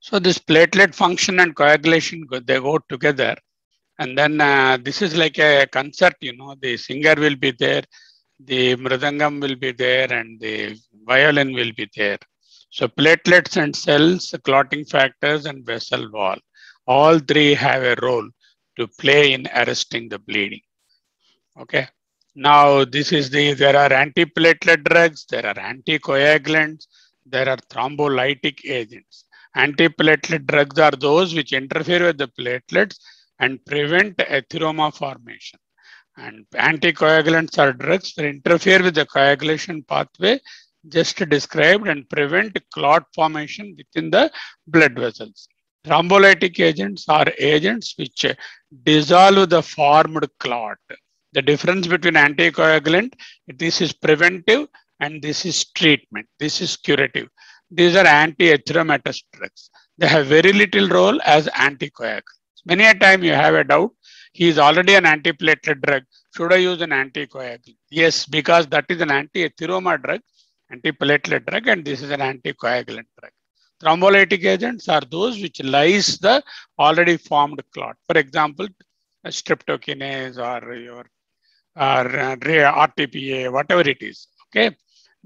So this platelet function and coagulation, they go together. And then this is like a concert, the singer will be there, the mridangam will be there, and the violin will be there. So platelets and cells, clotting factors, and vessel wall, all three have a role to play in arresting the bleeding. Okay. Now this is there are antiplatelet drugs, there are anticoagulants, there are thrombolytic agents. Antiplatelet drugs are those which interfere with the platelets and prevent atheroma formation. And anticoagulants are drugs that interfere with the coagulation pathway just described and prevent clot formation within the blood vessels. Thrombolytic agents are agents which dissolve the formed clot. The difference between anticoagulant, this is preventive and this is treatment. This is curative. These are anti-erythematous drugs. They have very little role as anticoagulants. Many a time you have a doubt, he is already an antiplatelet drug. Should I use an anticoagulant? Yes, because that is an anti-atheroma drug, antiplatelet drug, and this is an anticoagulant drug. Thrombolytic agents are those which lyse the already formed clot. For example, streptokinase or your RTPA, whatever it is. Okay.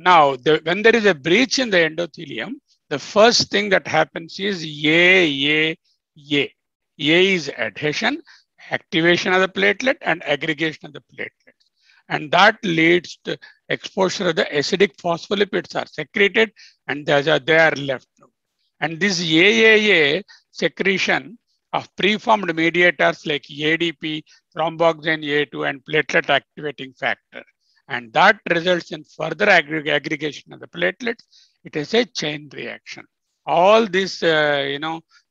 Now, when there is a breach in the endothelium, the first thing that happens is A. A is adhesion, activation of the platelet, and aggregation of the platelets. And that leads to exposure of the acidic phospholipids are secreted and they are left out. And this AAA secretion of preformed mediators like ADP, thromboxane A2, and platelet activating factor. And that results in further aggregation of the platelets. It is a chain reaction. All these,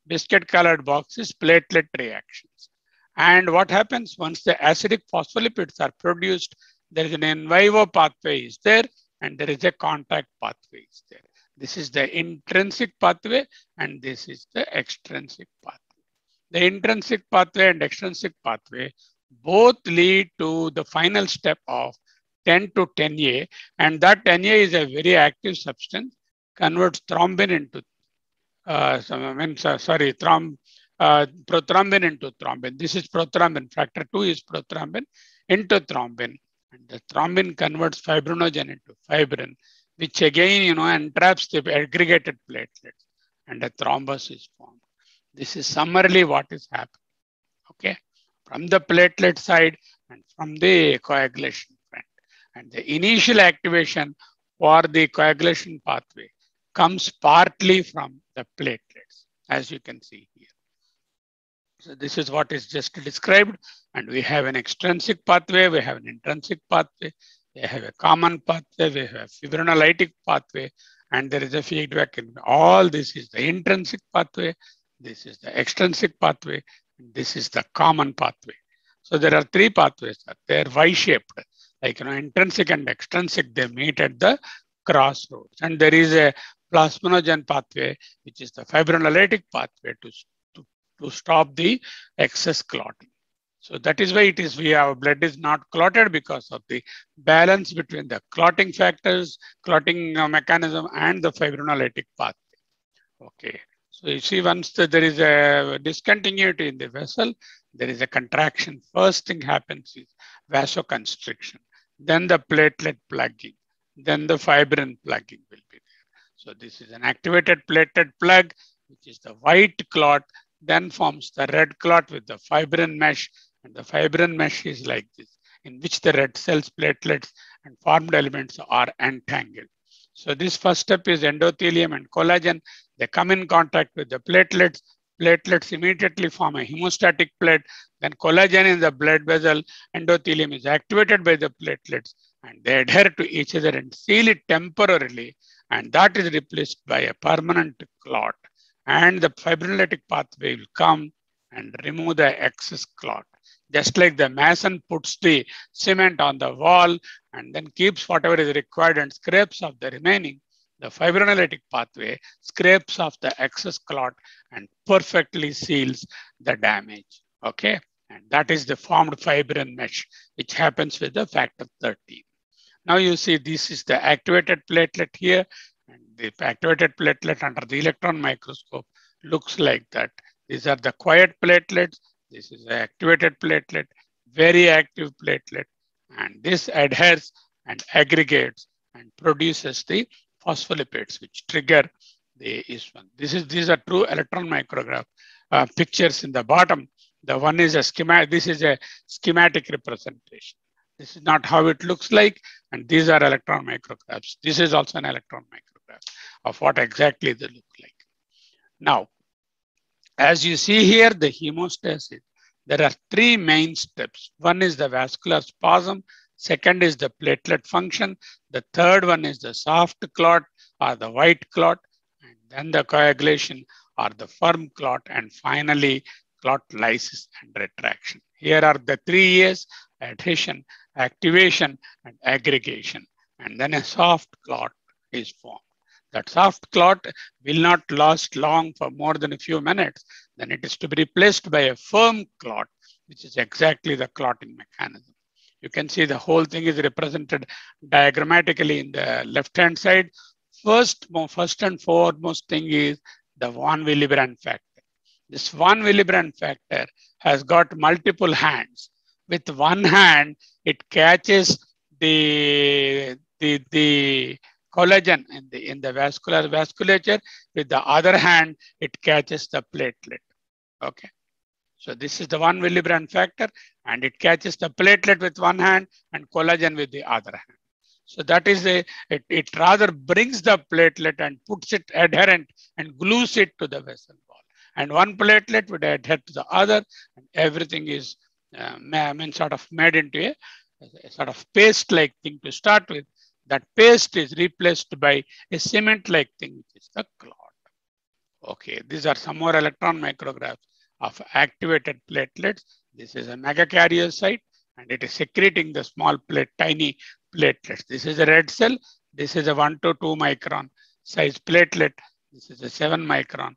biscuit colored boxes, platelet reactions. And what happens once the acidic phospholipids are produced, there is an in vivo pathway is there, and there is a contact pathway is there. This is the intrinsic pathway, and this is the extrinsic pathway. The intrinsic pathway and extrinsic pathway both lead to the final step of 10 to 10A, and that 10A is a very active substance, converts thrombin into prothrombin into thrombin. This is prothrombin. Factor 2 is prothrombin into thrombin. And the thrombin converts fibrinogen into fibrin, which again, entraps the aggregated platelets, and a thrombus is formed. This is summarily what is happening. Okay. From the platelet side and from the coagulation front. And the initial activation for the coagulation pathway comes partly from the platelets, as you can see here. So this is what is just described, and we have an extrinsic pathway, we have an intrinsic pathway, we have a common pathway, we have a fibrinolytic pathway, and there is a feedback. In all this is the intrinsic pathway, this is the extrinsic pathway, and this is the common pathway. So there are three pathways. They are Y-shaped, like intrinsic and extrinsic. They meet at the crossroads, and there is a plasminogen pathway, which is the fibrinolytic pathway to stop the excess clotting. So that is why our blood is not clotted, because of the balance between the clotting factors, clotting mechanism, and the fibrinolytic pathway. Okay. So you see, once there is a discontinuity in the vessel, there is a contraction. First thing happens is vasoconstriction, then the platelet plugging, then the fibrin plugging will be there. So this is an activated platelet plug, which is the white clot, then forms the red clot with the fibrin mesh, and the fibrin mesh is like this, in which the red cells, platelets, and formed elements are entangled. So this first step is endothelium and collagen. They come in contact with the platelets. Platelets immediately form a hemostatic plate. Then collagen in the blood vessel, endothelium is activated by the platelets, and they adhere to each other and seal it temporarily. And that is replaced by a permanent clot. And the fibrinolytic pathway will come and remove the excess clot. Just like the mason puts the cement on the wall and then keeps whatever is required and scrapes off the remaining, the fibrinolytic pathway scrapes off the excess clot and perfectly seals the damage. Okay. And that is the formed fibrin mesh, which happens with the factor 13. Now you see this is the activated platelet here, and the activated platelet under the electron microscope looks like that. These are the quiet platelets. This is the activated platelet, very active platelet. And this adheres and aggregates and produces the phospholipids, which trigger the IS1. These are true electron micrograph pictures in the bottom. The one is a schematic. This is a schematic representation. This is not how it looks like. And these are electron micrographs. This is also an electron micrograph of what exactly they look like. Now, as you see here, the hemostasis, there are three main steps. One is the vascular spasm. Second is the platelet function. The third one is the soft clot or the white clot. And then the coagulation or the firm clot. And finally, clot lysis and retraction. Here are the 3 A's: adhesion, activation, and aggregation. And then a soft clot is formed. That soft clot will not last long for more than a few minutes. Then it is to be replaced by a firm clot, which is exactly the clotting mechanism. You can see the whole thing is represented diagrammatically in the left-hand side. First and foremost thing is the von Willebrand factor. This von Willebrand factor has got multiple hands. With one hand, it catches the collagen in the vasculature. With the other hand, it catches the platelet. Okay. So this is the von Willebrand factor, and it catches the platelet with one hand and collagen with the other hand. So that is it rather brings the platelet and puts it adherent and glues it to the vessel wall. And one platelet would adhere to the other, and everything is sort of made into a sort of paste-like thing to start with. That paste is replaced by a cement-like thing, which is the clot. Okay, these are some more electron micrographs of activated platelets. This is a megakaryocyte, and it is secreting the small tiny platelets. This is a red cell. This is a 1 to 2 micron size platelet. This is a 7 micron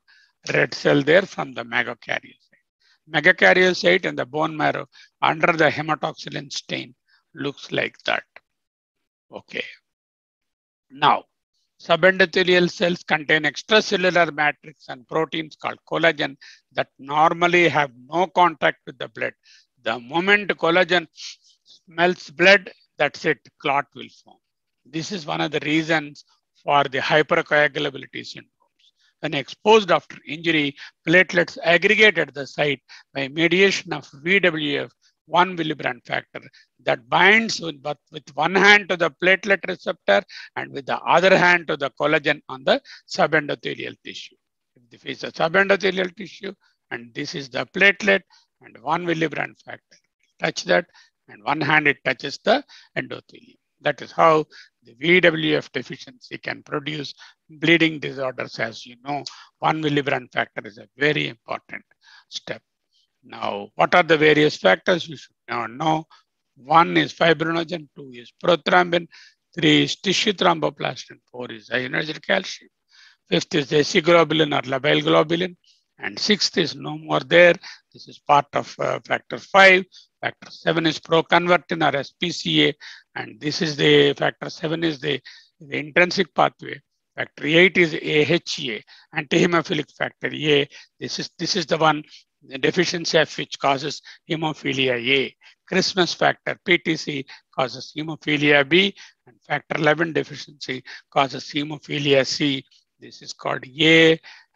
red cell there from the megakaryocyte. Megakaryocyte in the bone marrow under the hematoxylin stain looks like that. Okay. Now, subendothelial cells contain extracellular matrix and proteins called collagen that normally have no contact with the blood. The moment collagen smells blood, that's it, clot will form. This is one of the reasons for the hypercoagulability syndromes. When exposed after injury, platelets aggregate at the site by mediation of VWF, von Willebrand factor, that binds with one hand to the platelet receptor and with the other hand to the collagen on the subendothelial tissue. If this is a subendothelial tissue and this is the platelet and von Willebrand factor, touch that, and one hand it touches the endothelium. That is how the VWF deficiency can produce bleeding disorders. As you know, von Willebrand factor is a very important step. Now, what are the various factors you should now know? 1 is fibrinogen, 2 is prothrombin, 3 is tissue thromboplastin, 4 is ionogen calcium, 5th is acetoglobulin or labile globulin, and 6th is no more there. This is part of factor 5. Factor 7 is proconvertin or SPCA, and this is the factor 7 is the intrinsic pathway. Factor 8 is AHA, antihemophilic factor A. This is the one, the deficiency of which causes hemophilia A. Christmas factor, PTC, causes hemophilia B, and factor 11 deficiency causes hemophilia C. This is called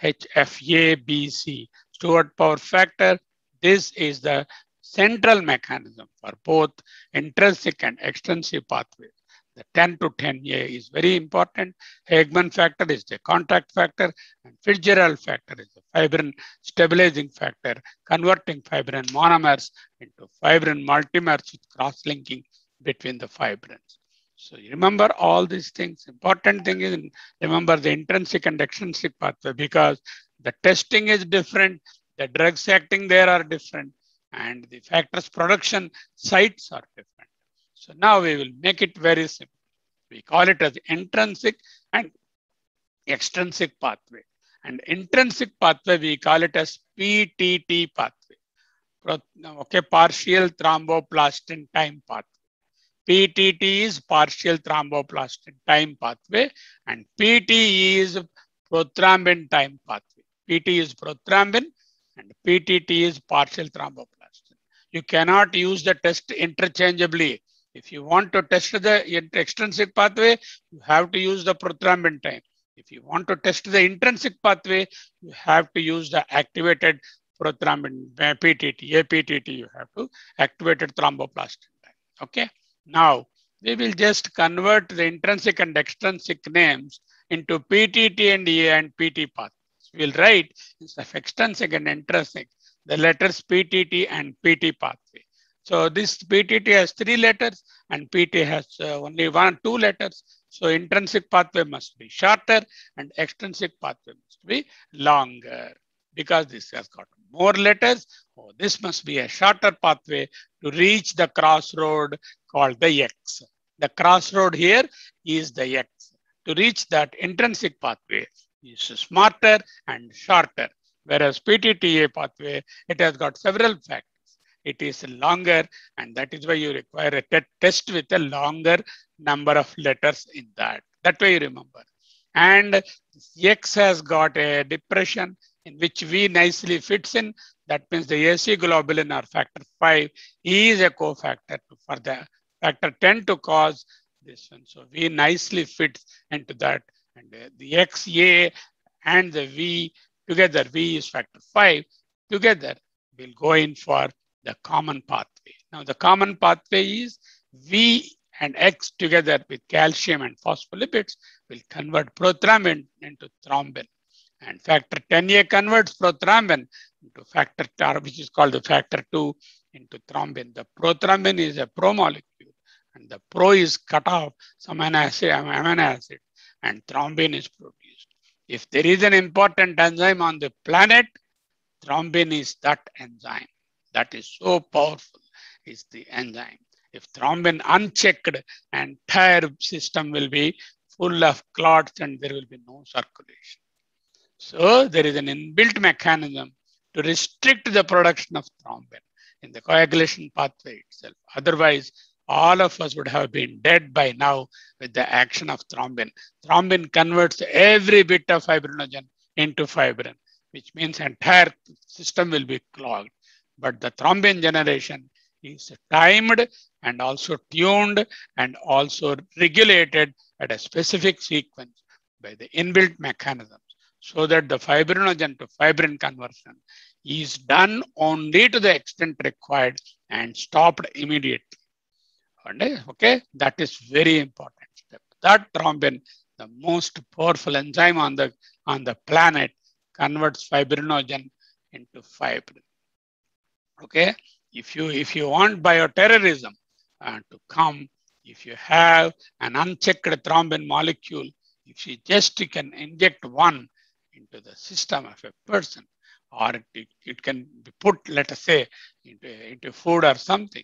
AHFABC. Stewart power factor, this is the central mechanism for both intrinsic and extrinsic pathways. The 10 to 10A is very important. Hegman factor is the contact factor, and Fitzgerald factor is the fibrin stabilizing factor, converting fibrin monomers into fibrin multimers with cross-linking between the fibrins. So you remember all these things. Important thing is remember the intrinsic and extrinsic pathway, because the testing is different, the drugs acting there are different, and the factors production sites are different. So now we will make it very simple. We call it as intrinsic and extrinsic pathway. And intrinsic pathway, we call it as PTT pathway. Okay, partial thromboplastin time pathway. PTT is partial thromboplastin time pathway, and PT is prothrombin time pathway. PT is prothrombin and PTT is partial thromboplastin. You cannot use the test interchangeably. If you want to test the extrinsic pathway, you have to use the prothrombin time. If you want to test the intrinsic pathway, you have to use the activated prothrombin PTT, APTT, you have to activated thromboplastin time. Okay. Now, we will just convert the intrinsic and extrinsic names into PTT and A and PT pathways. We'll write instead of extrinsic and intrinsic, the letters PTT and PT pathway. So this PTT has 3 letters and PT has only 2 letters. So intrinsic pathway must be shorter and extrinsic pathway must be longer. Because this has got more letters, oh, this must be a shorter pathway to reach the crossroad called the X. The crossroad here is the X. To reach that intrinsic pathway is smarter and shorter, whereas PTTA pathway, it has got several factors. It is longer, and that is why you require a test with a longer number of letters in that. That way you remember. And X has got a depression in which V nicely fits in. That means the AC globulin or factor 5 is a cofactor for the factor 10 to cause this one. So V nicely fits into that. And the XA and the V together, V is factor 5, together will go in for the common pathway. Now the common pathway is V and X together with calcium and phospholipids will convert prothrombin into thrombin. And factor 10A converts prothrombin into factor 2, which is called the factor 2 into thrombin. The prothrombin is a pro molecule and the pro is cut off some amino acid and thrombin is produced. If there is an important enzyme on the planet, thrombin is that enzyme. That is so powerful, is the enzyme. If thrombin unchecked, entire system will be full of clots and there will be no circulation. So there is an inbuilt mechanism to restrict the production of thrombin in the coagulation pathway itself. Otherwise, all of us would have been dead by now with the action of thrombin. Thrombin converts every bit of fibrinogen into fibrin, which means entire system will be clogged. But the thrombin generation is timed and also tuned and also regulated at a specific sequence by the inbuilt mechanisms, so that the fibrinogen to fibrin conversion is done only to the extent required and stopped immediately. Okay, that is very important step. That thrombin, the most powerful enzyme on the planet, converts fibrinogen into fibrin. Okay, if you want bioterrorism to come, if you have an unchecked thrombin molecule, if you just can inject one into the system of a person, or it can be put, let us say, into food or something,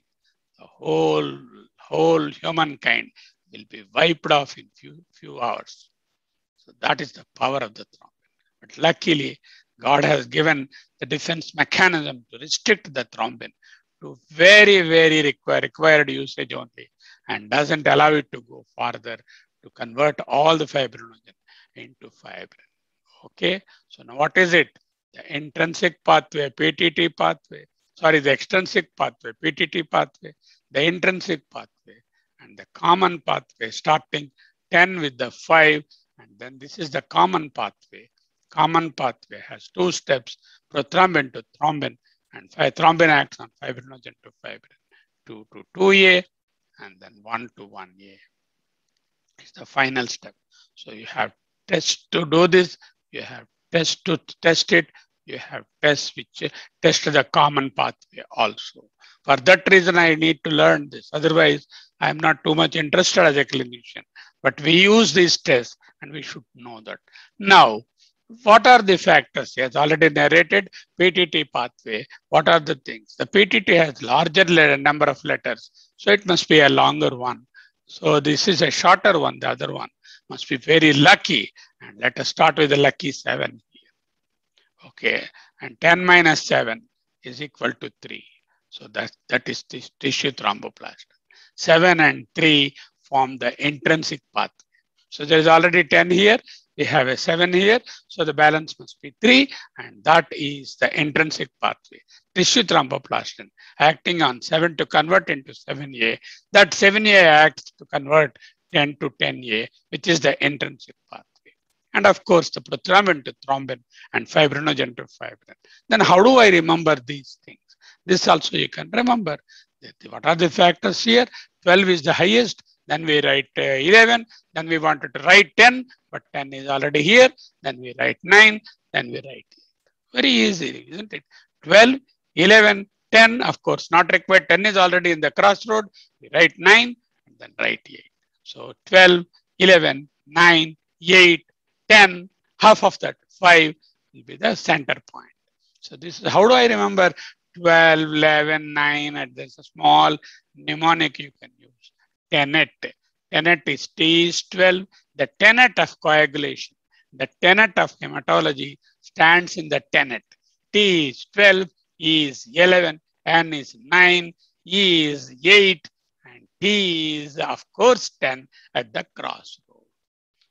the whole humankind will be wiped off in few hours. So that is the power of the thrombin. But luckily, God has given the defense mechanism to restrict the thrombin to very, very required usage only, and doesn't allow it to go further to convert all the fibrinogen into fibrin. Okay, so now what is it? The intrinsic pathway, PTT pathway, sorry, the extrinsic pathway, PTT pathway, the intrinsic pathway, and the common pathway, starting 10 with the 5, and then this is the common pathway. Common pathway has 2 steps, prothrombin to thrombin, and thrombin acts on fibrinogen to fibrin, 2 to 2A, and then 1 to 1A. It's the final step. So you have test to do this, you have test to test it, you have test which test the common pathway also. For that reason, I need to learn this. Otherwise, I'm not too much interested as a clinician. But we use these tests and we should know that. Now, what are the factors? He has already narrated PTT pathway. What are the things? The PTT has larger number of letters, so it must be a longer one. So this is a shorter one. The other one must be very lucky. And let us start with the lucky 7 here. Okay, and 10 minus 7 is equal to 3. So that is the tissue thromboplastin. 7 and 3 form the intrinsic pathway. So there is already 10 here. We have a 7 here, so the balance must be 3, and that is the intrinsic pathway. Tissue thromboplastin acting on 7 to convert into 7A. That 7A acts to convert 10 to 10A, which is the intrinsic pathway. And of course, the prothrombin to thrombin and fibrinogen to fibrin. Then how do I remember these things? This also you can remember. What are the factors here? 12 is the highest. Then we write 11. Then we wanted to write 10, but 10 is already here. Then we write 9. Then we write 8. Very easy, isn't it? 12, 11, 10. Of course, not required. 10 is already in the crossroad. We write 9 and then write 8. So 12, 11, 9, 8, 10, half of that, 5 will be the center point. So this is how do I remember 12, 11, 9, and there's a small mnemonic you can use. Tenet. Tenet is T is 12. The tenet of coagulation, the tenet of hematology stands in the tenet. T is 12, E is 11, N is 9, E is 8, and T is, of course, 10 at the crossroad.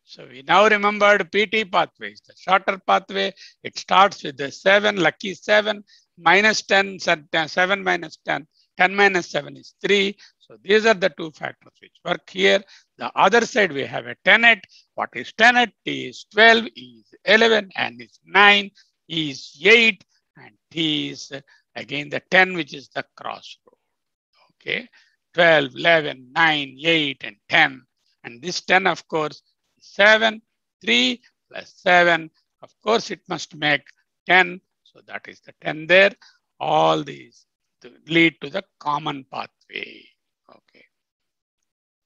So we now remembered PT pathways, the shorter pathway. It starts with the 7, lucky 7, minus 10, 7 minus 10, 10 minus 7 is 3. So these are the two factors which work here. The other side, we have a tenet. What is tenet? T is 12, E is 11, N is 9, E is 8, and T is again the 10, which is the crossroad. Okay, 12, 11, 9, 8, and 10. And this 10, of course, 7, 3 plus 7. Of course, it must make 10. So that is the 10 there. All these lead to the common pathway. Okay.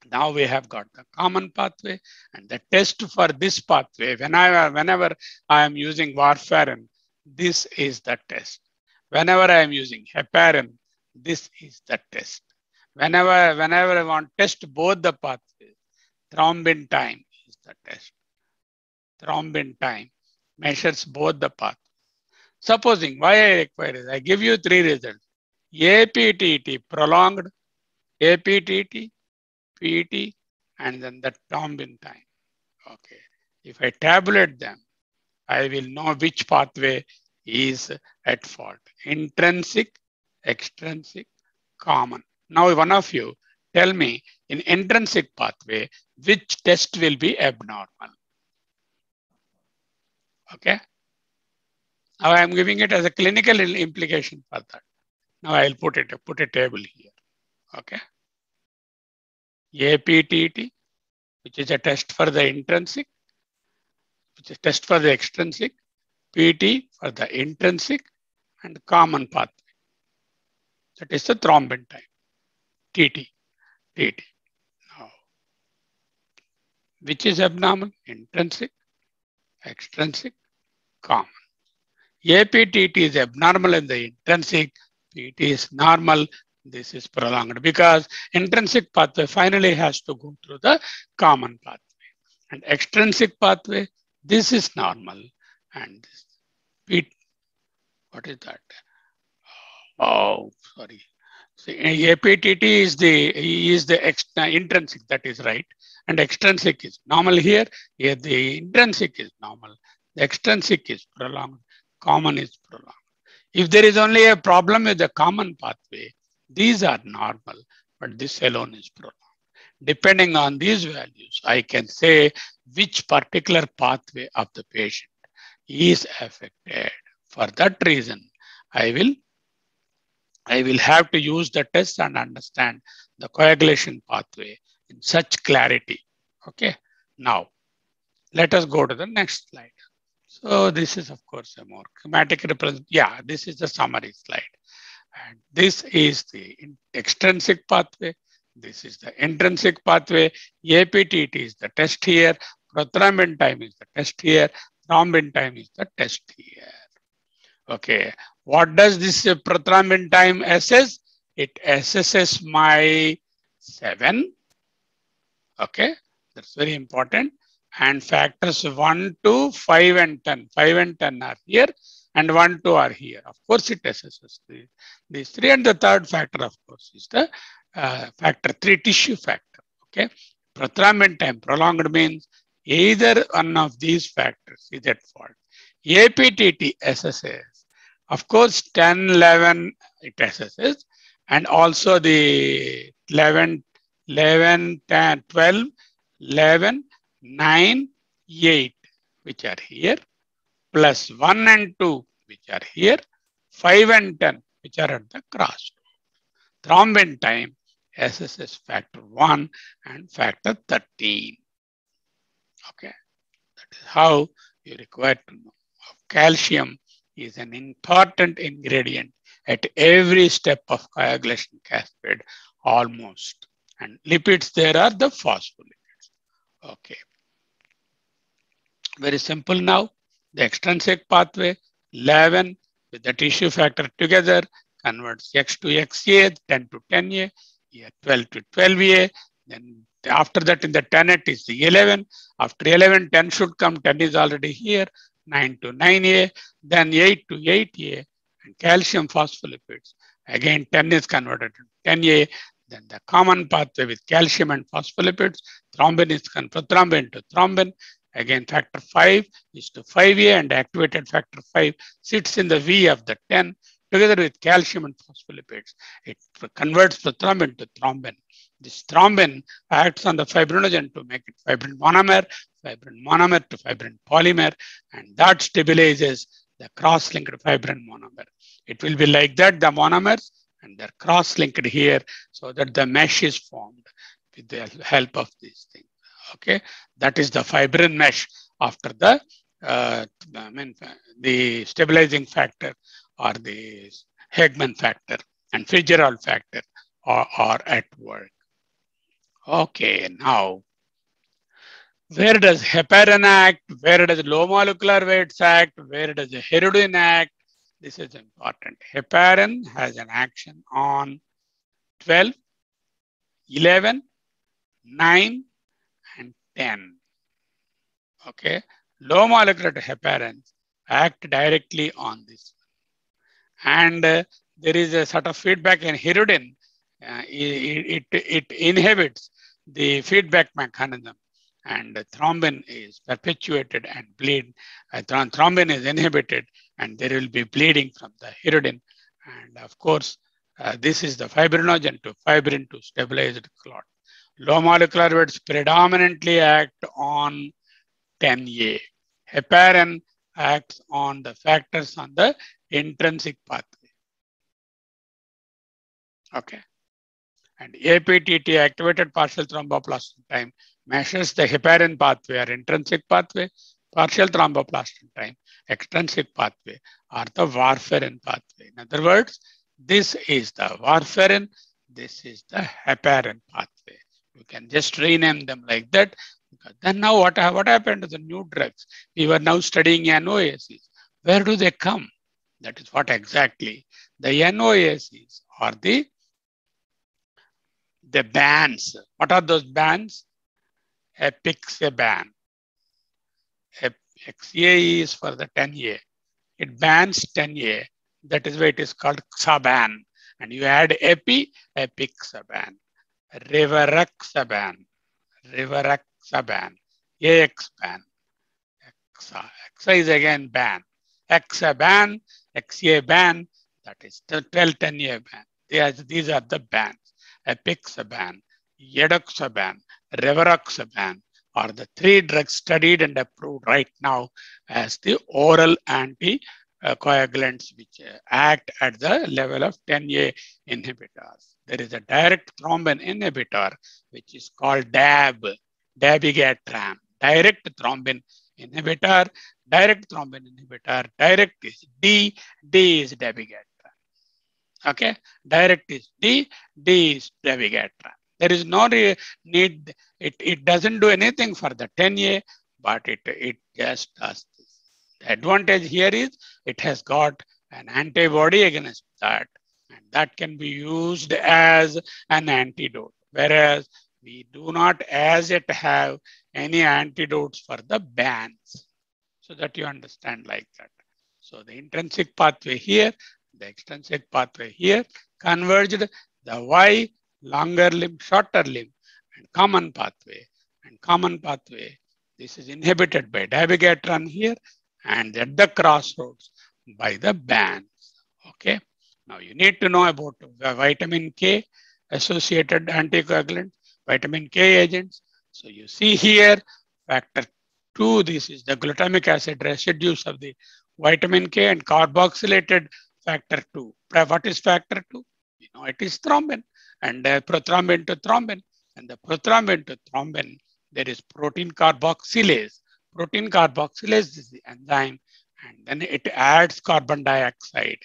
Now we have got the common pathway, and the test for this pathway, whenever I am using warfarin, this is the test. Whenever I am using heparin, this is the test. Whenever I want to test both the pathways, thrombin time is the test. Thrombin time measures both the pathways. Supposing why I require it, I give you 3 results. APTT prolonged, APTT, PT, and then the thrombin time. Okay. If I tabulate them, I will know which pathway is at fault. Intrinsic, extrinsic, common. Now, one of you tell me in intrinsic pathway, which test will be abnormal? Okay. Now I am giving it as a clinical implication for that. Now I'll put a table here. Okay. APTT, which is a test for the intrinsic, which is a test for the extrinsic, PT for the intrinsic, and common pathway. That is the thrombin time. TT. Now, which is abnormal? Intrinsic, extrinsic, common. APTT is abnormal in the intrinsic, PT is normal. This is prolonged because intrinsic pathway finally has to go through the common pathway. And extrinsic pathway, this is normal. And this, what is that? Oh, sorry. So APTT is the intrinsic, that is right. And extrinsic is normal here. Here the intrinsic is normal. The extrinsic is prolonged. Common is prolonged. If there is only a problem with the common pathway, these are normal, but this alone is prolonged. Depending on these values, I can say which particular pathway of the patient is affected. For that reason, I will have to use the test and understand the coagulation pathway in such clarity. Okay. Now, let us go to the next slide. So this is, of course, a more schematic representation. Yeah, this is the summary slide. And this is the extrinsic pathway. This is the intrinsic pathway. APTT is the test here. Prothrombin time is the test here. Thrombin time is the test here. Okay. What does this prothrombin time assess? It assesses my 7. Okay. That's very important. And factors 1, 2, 5, and 10. 5 and 10 are here, and 1, 2 are here. Of course, it assesses these 3. And the third factor, of course, is the factor 3, tissue factor. Okay. Prothrombin time prolonged means Either one of these factors is at fault. APTT SSS, of course, 10, 11 it SSS, and also the 11, 11, 10, 12, 11, 9, 8, which are here, plus 1 and 2, which are here, 5 and 10, which are at the cross. Thrombin time, SSS factor 1 and factor 13. Okay, that is how you require to know. Calcium is an important ingredient at every step of coagulation cascade, almost. And lipids, there are the phospholipids. Okay. Very simple now. The extrinsic pathway, 11 with the tissue factor together converts X to XA, 10 to 10A, here 12 to 12A. Then after that in the 10 it is the 11. After 11, 10 should come. 10 is already here. 9 to 9A, then 8 to 8A, and calcium phospholipids. Again, 10 is converted to 10A. Then the common pathway with calcium and phospholipids, thrombin is converted prothrombin to thrombin. Again, factor 5 is to 5A, and activated factor 5 sits in the V of the 10 together with calcium and phospholipids. It converts prothrombin to thrombin. This thrombin acts on the fibrinogen to make it fibrin monomer to fibrin polymer, and that stabilizes the cross-linked fibrin monomer. It will be like that, the monomers, and they're cross-linked here so that the mesh is formed with the help of these things. Okay, that is the fibrin mesh after the the stabilizing factor or the Hegman factor and Fitzgerald factor are at work. Okay, now where does heparin act? Where does low molecular weights act? Where does the hirudin act? This is important. Heparin has an action on 12, 11, 9, and 10. Okay, low molecular heparins act directly on this. And there is a sort of feedback in hirudin. It inhibits the feedback mechanism, and thrombin is perpetuated and bleed. Thrombin is inhibited, and there will be bleeding from the hirudin. And of course, this is the fibrinogen to fibrin to stabilized clot. Low molecular weights predominantly act on 10A. Heparin acts on the factors on the intrinsic pathway. Okay. And APTT, activated partial thromboplastin time, measures the heparin pathway or intrinsic pathway, partial thromboplastin time, extrinsic pathway, or the warfarin pathway. In other words, this is the warfarin, this is the heparin pathway. You can just rename them like that. Because then now what happened to the new drugs? We were now studying NOACs. Where do they come? That is what exactly. The NOACs are the bands. What are those bands? Apixaban. XA is for the 10A. It bans 10A. That is why it is called Xaban. And you add epi, apixaban. Rivaroxaban. AXban. Xa is again ban. Xaban, XA ban, that is 12-10A ban. These are the bans. Apixaban, edoxaban, rivaroxaban are the 3 drugs studied and approved right now as the oral anticoagulants which act at the level of 10A inhibitors. There is a direct thrombin inhibitor which is called DAB, dabigatran. Direct thrombin inhibitor, direct is D is dabigatran. Okay, direct is D is dabigatran. There is no need, it doesn't do anything for the 10A, but it just does this. The advantage here is it has got an antibody against that, and that can be used as an antidote. Whereas we do not as yet have any antidotes for the bans. So that you understand like that. So the intrinsic pathway here, the extrinsic pathway here, converged the Y, longer limb, shorter limb, and common pathway. And common pathway This is inhibited by dabigatran here, and at the crossroads by the bands. Okay. Now you need to know about the vitamin K associated anticoagulant, vitamin K agents. So you see here, factor 2, this is the glutamic acid residues of the vitamin K and carboxylated factor 2. What is factor 2? You know, it is thrombin and prothrombin to thrombin. And the prothrombin to thrombin, there is protein carboxylase. Protein carboxylase is the enzyme, and then it adds carbon dioxide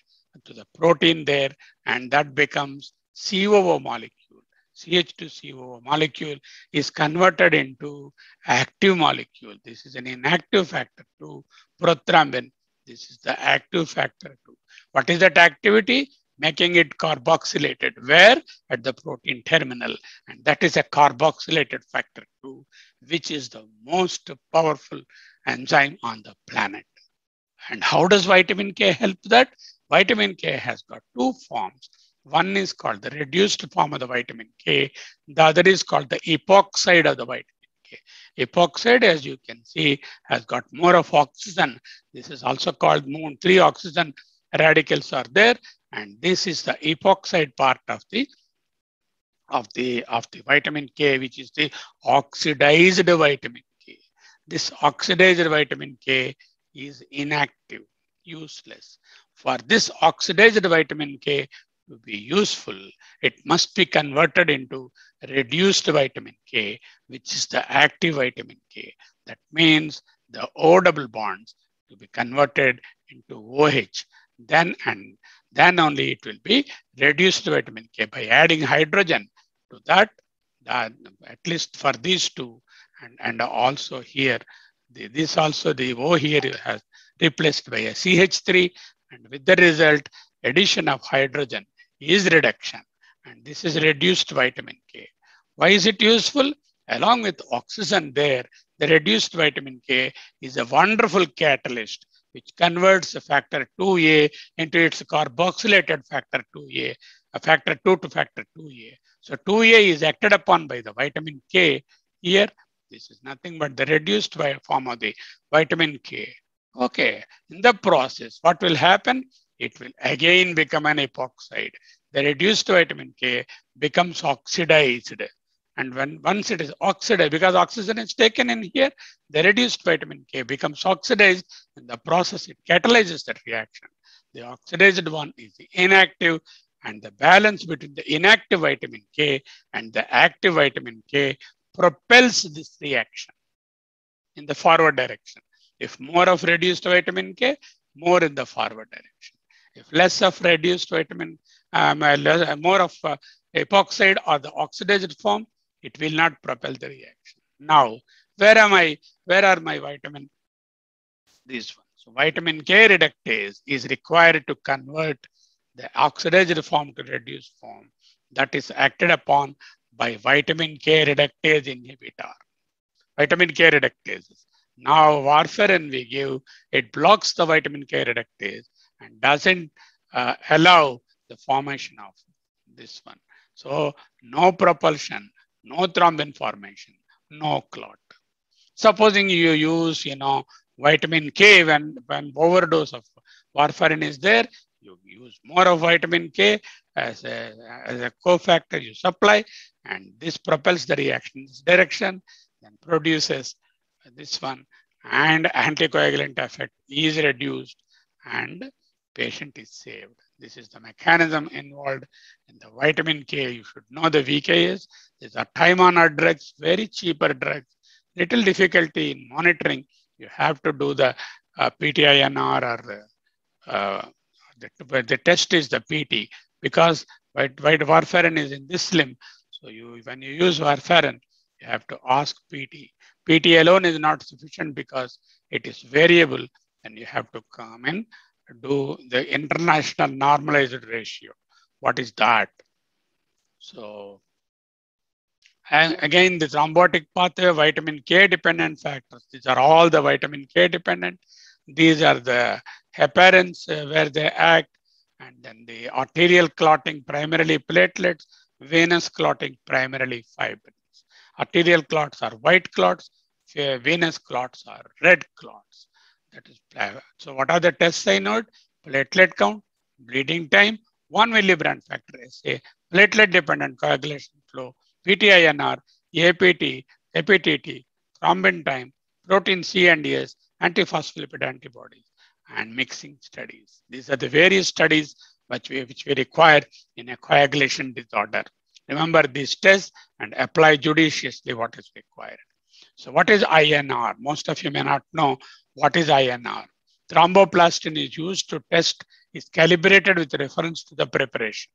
to the protein there, and that becomes COO molecule. CH2COO molecule is converted into active molecule. This is an inactive factor 2, prothrombin. This is the active factor 2. What is that activity? Making it carboxylated. Where? At the protein terminal. And that is a carboxylated factor 2, which is the most powerful enzyme on the planet. And how does vitamin K help that? Vitamin K has got two forms. One is called the reduced form of the vitamin K. The other is called the epoxide of the vitamin K. Epoxide, as you can see, has got more of oxygen. This is also called 3 oxygen radicals are there. And this is the epoxide part of the vitamin K, which is the oxidized vitamin K. This oxidized vitamin K is inactive, useless. For this oxidized vitamin K to be useful, it must be converted into reduced vitamin K, which is the active vitamin K. That means the O double bonds to be converted into OH. Then only it will be reduced vitamin K by adding hydrogen to that, at least for these two, and also here, this also the O here has replaced by a CH3, and with the result, addition of hydrogen is reduction, and this is reduced vitamin K. Why is it useful? Along with oxygen there, the reduced vitamin K is a wonderful catalyst which converts the factor 2A into its carboxylated factor 2A, a factor 2 to factor 2A. So 2A is acted upon by the vitamin K here. This is nothing but the reduced form of the vitamin K. Okay, in the process, what will happen? It will again become an epoxide. The reduced vitamin K becomes oxidized. And once it is oxidized, because oxygen is taken in here, the reduced vitamin K becomes oxidized. In the process, it catalyzes that reaction. The oxidized one is the inactive, and the balance between the inactive vitamin K and the active vitamin K propels this reaction in the forward direction. If more of reduced vitamin K, more in the forward direction. If less of reduced vitamin, more of epoxide or the oxidized form, it will not propel the reaction. Now, where are my vitamin? This one. So vitamin K reductase is required to convert the oxidized form to reduced form. That is acted upon by vitamin K reductase inhibitor. Vitamin K reductases. Now warfarin we give, it blocks the vitamin K reductase and doesn't allow the formation of this one. So no propulsion, no thrombin formation, no clot. Supposing you use, vitamin K when overdose of warfarin is there, you use more of vitamin K as a cofactor you supply, and this propels the reaction in this direction, then produces this one, and anticoagulant effect is reduced and patient is saved. This is the mechanism involved in the vitamin K. You should know the VKs. These are time-honored drugs, very cheaper drugs. Little difficulty in monitoring. You have to do the PTINR or the test is the PT, because white warfarin is in this slim. So when you use warfarin, you have to ask PT. PT alone is not sufficient because it is variable, and you have to come in do the international normalized ratio. What is that? So, and again, the thrombotic pathway, vitamin K dependent factors. These are all the vitamin K dependent. These are the heparins where they act, and then the arterial clotting, primarily platelets, venous clotting, primarily fibrins. Arterial clots are white clots, venous clots or red clots. That is, so what are the tests I note? Platelet count, bleeding time, 1 millibrand factor SA, platelet dependent coagulation flow, PTINR, APT, APTT, thrombin time, protein C and S, antiphospholipid antibodies, and mixing studies. These are the various studies which we require in a coagulation disorder. Remember these tests and apply judiciously what is required. So what is INR? Most of you may not know what is INR. Thromboplastin is used to test, is calibrated with reference to the preparation.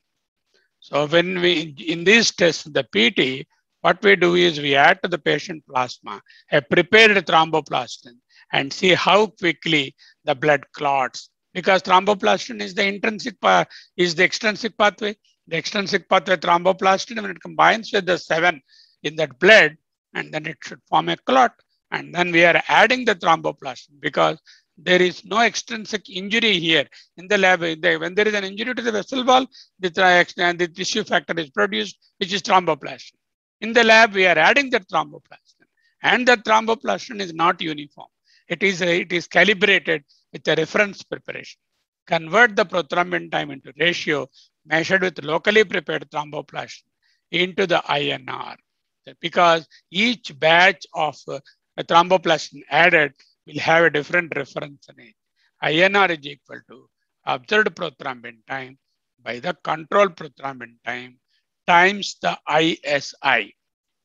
So when we, in these tests, the PT, what we do is we add to the patient plasma a prepared thromboplastin and see how quickly the blood clots. Because thromboplastin is the intrinsic part, is the extrinsic pathway. The extrinsic pathway thromboplastin, when it combines with the 7 in that blood, and then it should form a clot. And then we are adding the thromboplastin because there is no extrinsic injury here in the lab. When there is an injury to the vessel wall, the tissue factor is produced, which is thromboplastin. In the lab, we are adding the thromboplastin, and the thromboplastin is not uniform. It is calibrated with a reference preparation. Convert the prothrombin time into ratio measured with locally prepared thromboplastin into the INR. Because each batch of thromboplastin added will have a different reference in it. INR is equal to observed prothrombin time by the control prothrombin time times the ISI.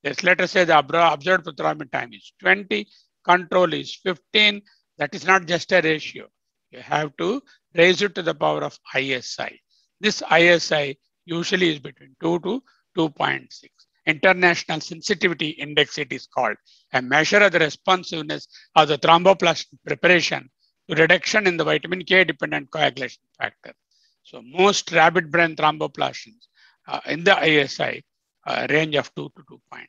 Yes, let us say the observed prothrombin time is 20, control is 15. That is not just a ratio. You have to raise it to the power of ISI. This ISI usually is between 2 to 2.6. International Sensitivity Index, it is called, a measure of the responsiveness of the thromboplastin preparation to reduction in the vitamin K dependent coagulation factor. So most rabbit brain thromboplastins in the ISI range of 2 to 2.6.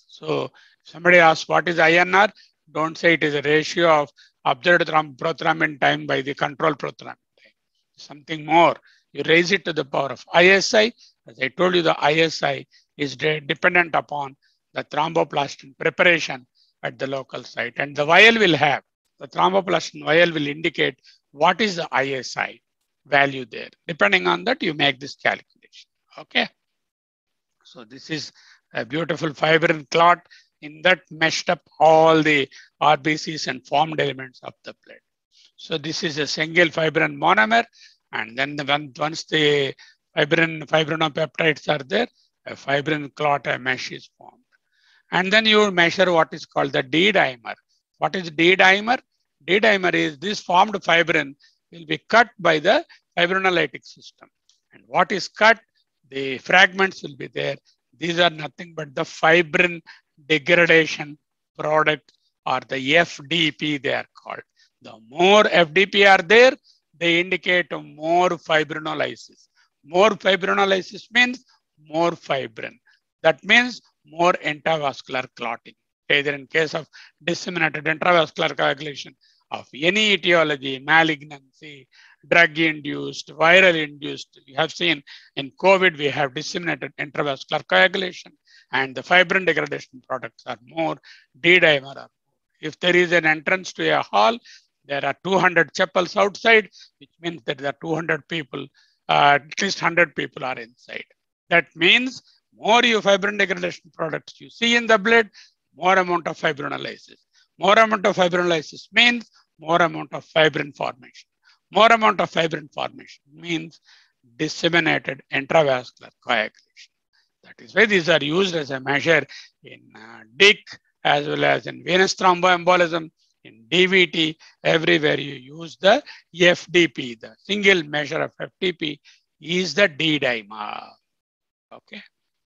So if somebody asks what is INR, don't say it is a ratio of observed prothrombin time by the control prothrombin time. Something more. You raise it to the power of ISI. As I told you, the ISI is dependent upon the thromboplastin preparation at the local site. And the vial will have, the thromboplastin vial will indicate what is the ISI value there. Depending on that, you make this calculation. Okay. So this is a beautiful fibrin clot. In that meshed up all the RBCs and formed elements of the blood. So this is a single fibrin monomer. And then once the fibrinopeptides are there, a fibrin clot, a mesh is formed. And then you measure what is called the D dimer. What is D dimer? D dimer is this formed fibrin will be cut by the fibrinolytic system. And what is cut? The fragments will be there. These are nothing but the fibrin degradation product, or the FDP they are called. The more FDP are there, they indicate more fibrinolysis. More fibrinolysis means more fibrin. That means more intravascular clotting. Either in case of disseminated intravascular coagulation of any etiology, malignancy, drug-induced, viral-induced. You have seen in COVID, we have disseminated intravascular coagulation, and the fibrin degradation products are more, D-dimer are more. If there is an entrance to a hall, there are 200 chapels outside, which means that there are 200 people, at least 100 people are inside. That means more you fibrin degradation products you see in the blood, more amount of fibrinolysis. More amount of fibrinolysis means more amount of fibrin formation. More amount of fibrin formation means disseminated intravascular coagulation. That is why these are used as a measure in DIC as well as in venous thromboembolism, in DVT, everywhere you use the FDP. The single measure of FDP is the D-dimer. Okay.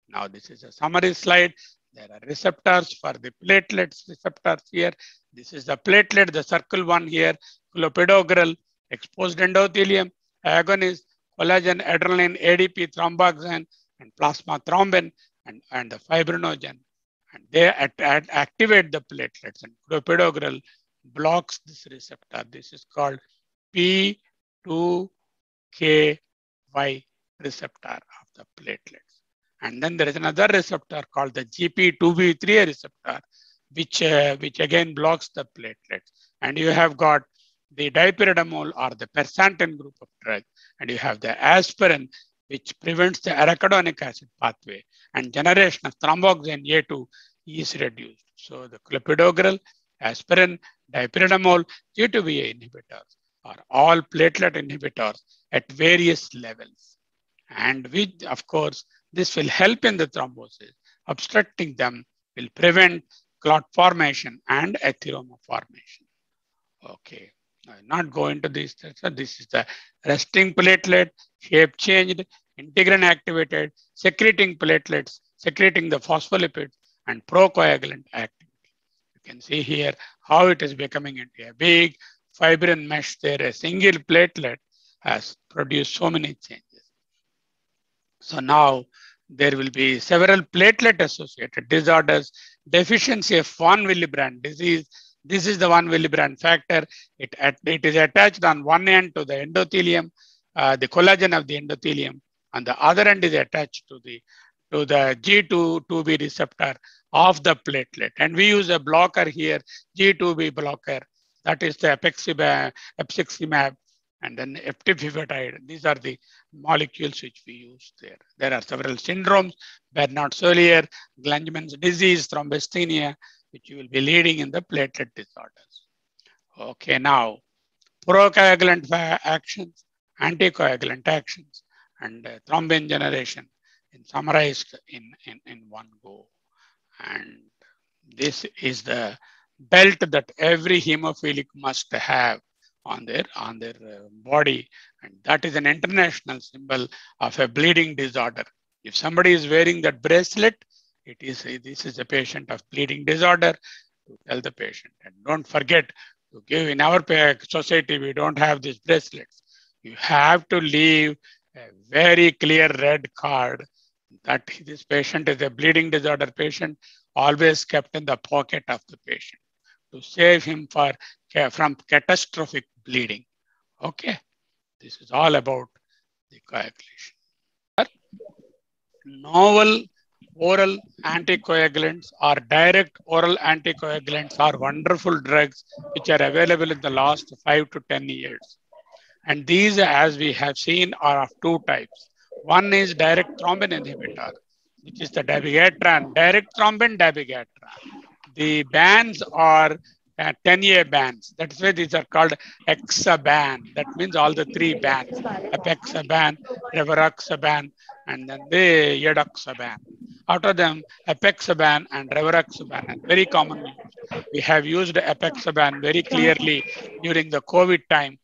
Now this is a summary slide. There are receptors for the platelets receptors here. This is the platelet, the circle one here, clopidogrel, exposed endothelium, agonist, collagen, adrenaline, ADP, thromboxane, and plasma thrombin, and the fibrinogen. And they activate the platelets, and clopidogrel blocks this receptor. This is called P2KY receptor of the platelets. And then there is another receptor called the GP2B3 receptor. which again blocks the platelets. And you have got the dipyridamole or the persantin group of drugs, and you have the aspirin, which prevents the arachidonic acid pathway, and generation of thromboxane A2 is reduced. So the clopidogrel, aspirin, dipyridamole, G2BA inhibitors are all platelet inhibitors at various levels. And with, of course, this will help in the thrombosis. Obstructing them will prevent clot formation and atheroma formation. Okay, I will not go into this. So this is the resting platelet, shape changed, integrin activated, secreting platelets, secreting the phospholipids and procoagulant activity. You can see here how it is becoming into a big fibrin mesh there. A single platelet has produced so many changes. So now there will be several platelet associated disorders, deficiency of von Willebrand disease. This is the von Willebrand factor. It is attached on one end to the endothelium, the collagen of the endothelium. On the other end is attached to the G2B receptor of the platelet. And we use a blocker here, G2B blocker. That is the epiximab and then eptifibatide. These are the molecules which we use there. There are several syndromes, Bernard-Soulier, Glangerman's disease, thrombocythemia, which you will be leading in the platelet disorders. Okay, now procoagulant actions, anticoagulant actions, and thrombin generation summarized in one go. And this is the belt that every hemophilic must have on their body, and that is an international symbol of a bleeding disorder. If somebody is wearing that bracelet, this is a patient of bleeding disorder. To tell the patient, and don't forget to give. In our society, we don't have these bracelets. You have to leave a very clear red card that this patient is a bleeding disorder patient, always kept in the pocket of the patient to save him from catastrophic bleeding. Okay, this is all about the coagulation. Novel oral anticoagulants or direct oral anticoagulants are wonderful drugs which are available in the last 5 to 10 years. And these, as we have seen, are of two types. One is direct thrombin inhibitor, which is the dabigatran, direct thrombin dabigatran. The bands are 10-year bands. That's why these are called hexaban. That means all the three bands, apexaban, rivaroxaban, and then the edoxaban. Out of them, apexaban and rivaroxaban are very commonly used. We have used apexaban very clearly during the COVID time,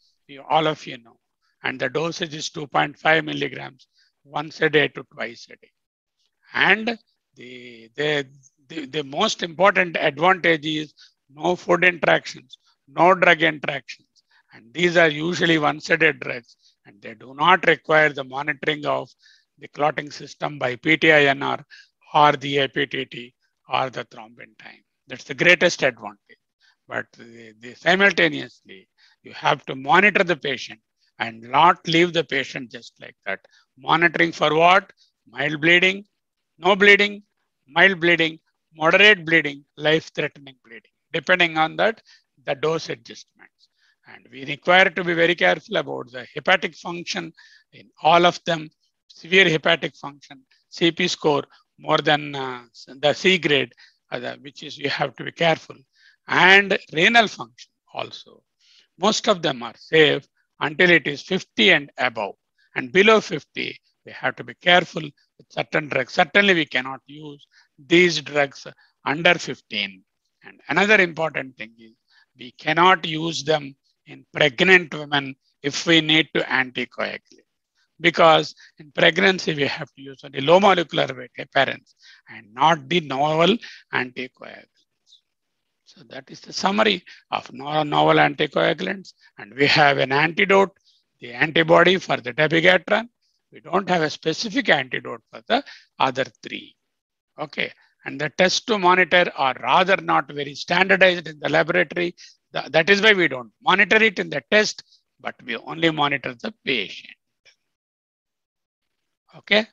all of you know. And the dosage is 2.5 milligrams once a day to twice a day. And the most important advantage is no food interactions, no drug interactions. And these are usually once a day drugs, and they do not require the monitoring of the clotting system by PTINR or the APTT or the thrombin time. That's the greatest advantage. But simultaneously, you have to monitor the patient and not leave the patient just like that. Monitoring for what? Mild bleeding, no bleeding, mild bleeding, moderate bleeding, life-threatening bleeding. Depending on that, the dose adjustments. And we require to be very careful about the hepatic function in all of them. Severe hepatic function, CP score more than the C grade, which is you have to be careful. And renal function also. Most of them are safe until it is 50 and above. And below 50, we have to be careful with certain drugs. Certainly, we cannot use these drugs under 15. And another important thing is we cannot use them in pregnant women if we need to anticoagulate. Because in pregnancy, we have to use only low molecular weight heparins and not the novel anticoagulants. So that is the summary of novel anticoagulants. And we have an antidote, the antibody for the dabigatran. We don't have a specific antidote for the other three. Okay. And the tests to monitor are rather not very standardized in the laboratory. That is why we don't monitor it in the test, but we only monitor the patient. Okay.